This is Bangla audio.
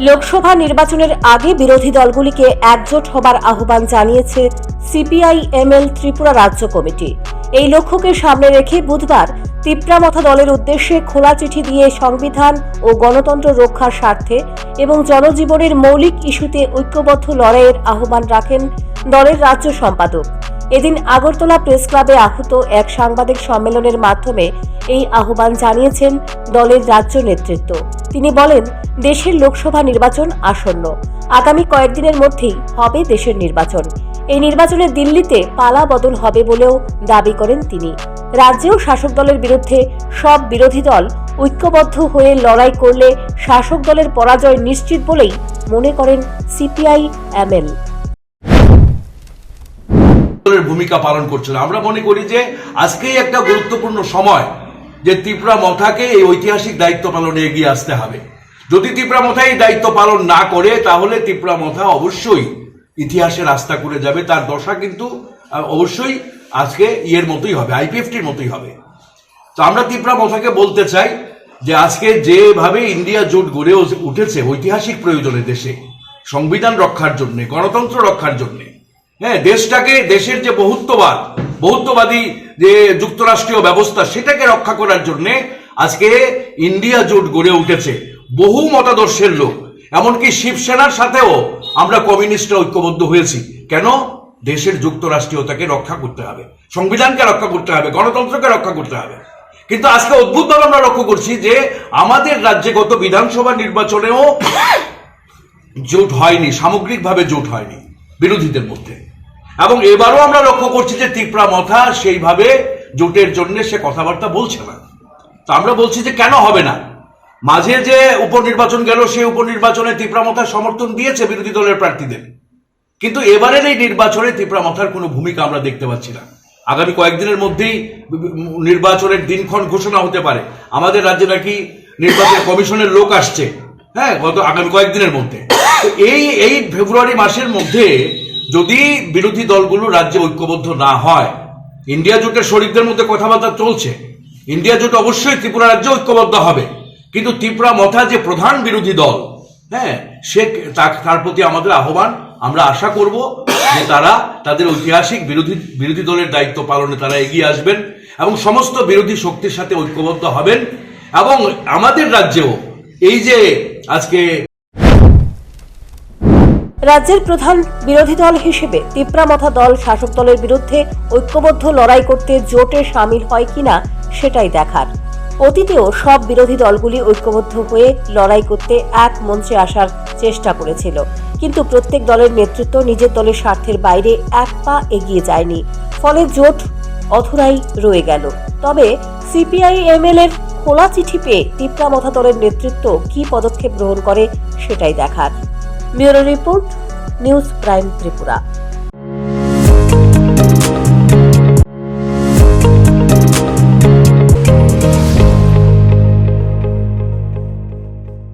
লোকসভা নির্বাচনের আগে বিরোধী দলগুলিকে একজোট হবার আহ্বান জানিয়েছে সিপিআই-এমএল ত্রিপুরা রাজ্য কমিটি। এই লক্ষ্যকে সামনে রেখে বুধবার তিপ্রামথা দলের উদ্দেশ্যে খোলা চিঠি দিয়ে সংবিধান ও গণতন্ত্র রক্ষার স্বার্থে এবং জনজীবনের মৌলিক ইস্যুতে ঐক্যবদ্ধ লড়াইয়ের আহ্বান রাখেন দলের রাজ্য সম্পাদক। এদিন আগরতলা প্রেস ক্লাবে আহুত এক সাংবাদিক সম্মেলনের মাধ্যমে এই আহ্বান জানিয়েছেন দলের রাজ্য নেতৃত্ব। তিনি বলেন, দেশের লোকসভা নির্বাচন আসন্ন, আগামী কয়েকদিনের মধ্যেই হবে দেশের নির্বাচন। এই নির্বাচনে দিল্লিতে পালা বদল হবে বলেও দাবি করেন তিনি। রাজ্যেও শাসক দলের বিরুদ্ধে সব বিরোধী দল ঐক্যবদ্ধ হয়ে লড়াই করলে শাসক দলের পরাজয় নিশ্চিত বলেই মনে করেন সিপিআই-এমএল। ভূমিকা পালন করছিল। আমরা মনে করি যে আজকেই একটা গুরুত্বপূর্ণ সময় যে তিপ্রামথাকে এই ঐতিহাসিক দায়িত্ব পালনে এগিয়ে আসতে হবে। যদি তিপ্রামথা এই দায়িত্ব পালন না করে তাহলে তিপ্রামথা অবশ্যই ইতিহাসে রাস্তা করে যাবে। তার দশা কিন্তু অবশ্যই আজকে ইয়ের মতোই হবে, আইপিএফটির মতোই হবে। তো আমরা তিপ্রামথাকে বলতে চাই যে আজকে যেভাবে ইন্ডিয়া জোট গড়ে উঠেছে ঐতিহাসিক প্রয়োজনে, দেশে সংবিধান রক্ষার জন্য, গণতন্ত্র রক্ষার জন্য, হ্যাঁ, দেশটাকে, দেশের যে বহুত্ববাদী যে যুক্তরাষ্ট্রীয় ব্যবস্থা সেটাকে রক্ষা করার জন্য আজকে ইন্ডিয়া জোট গড়ে উঠেছে। বহু মতাদর্শের লোক, এমনকি শিবসেনার সাথেও আমরা কমিউনিস্টরা ঐক্যবদ্ধ হয়েছি। কেন? দেশের যুক্তরাষ্ট্রীয়তাকে রক্ষা করতে হবে, সংবিধানকে রক্ষা করতে হবে, গণতন্ত্রকে রক্ষা করতে হবে। কিন্তু আজকে অদ্ভুতভাবে আমরা লক্ষ্য করছি যে আমাদের রাজ্যে গত বিধানসভা নির্বাচনেও জোট হয়নি, সামগ্রিকভাবে জোট হয়নি বিরোধীদের মধ্যে। এবং এবারও আমরা লক্ষ্য করছি যে তিপ্রামথা সেইভাবে জোটের জন্য সে কথাবার্তা বলছে না। তো আমরা বলছি যে কেন হবে না? মাঝে যে উপনির্বাচন গেল, সেই উপনির্বাচনে তিপ্রামথা সমর্থন দিয়েছে বিরোধী দলের প্রার্থীদের, কিন্তু এবারের এই নির্বাচনে তিপ্রামথার কোনো ভূমিকা আমরা দেখতে পাচ্ছি না। আগামী কয়েকদিনের মধ্যেই নির্বাচনের দিনক্ষণ ঘোষণা হতে পারে। আমাদের রাজ্যে নাকি নির্বাচন কমিশনের লোক আসছে, হ্যাঁ, গত আগামী কয়েকদিনের মধ্যে। এই ফেব্রুয়ারি মাসের মধ্যে যদি বিরোধী দলগুলো রাজ্যে ঐক্যবদ্ধ না হয়, ইন্ডিয়া জোটের শরিকদের মধ্যে কথাবার্তা চলছে, ইন্ডিয়া জোট অবশ্যই ত্রিপুরা রাজ্যে ঐক্যবদ্ধ হবে, কিন্তু তিপ্রামথা যে প্রধান বিরোধী দল, হ্যাঁ, তার প্রতি আমাদের আহ্বান, আমরা আশা করব যে তারা তাদের ঐতিহাসিক বিরোধী দলের দায়িত্ব পালনে তারা এগিয়ে আসবেন এবং সমস্ত বিরোধী শক্তির সাথে ঐক্যবদ্ধ হবেন। এবং আমাদের রাজ্যেও এই যে আজকে রাজ্যের প্রধান বিরোধী দল হিসেবে তিপ্রামথা দল শাসক দলের বিরুদ্ধে ঐক্যবদ্ধ লড়াই করতে জোটে সামিল হয় কিনা সেটাই দেখার। অতীতেও সব বিরোধী দলগুলি ঐক্যবদ্ধ হয়ে লড়াই করতে এক মঞ্চে আসার চেষ্টা করেছিল, কিন্তু প্রত্যেক দলের নেতৃত্ব নিজের দলের স্বার্থের বাইরে এক পা এগিয়ে যায়নি, ফলে জোট অধুরাই রয়ে গেল। তবে সিপিআই-এমএল এর খোলা চিঠি পেয়ে তিপ্রামথা দলের নেতৃত্ব কি পদক্ষেপ গ্রহণ করে সেটাই দেখার। Bureau report, news prime Tripura.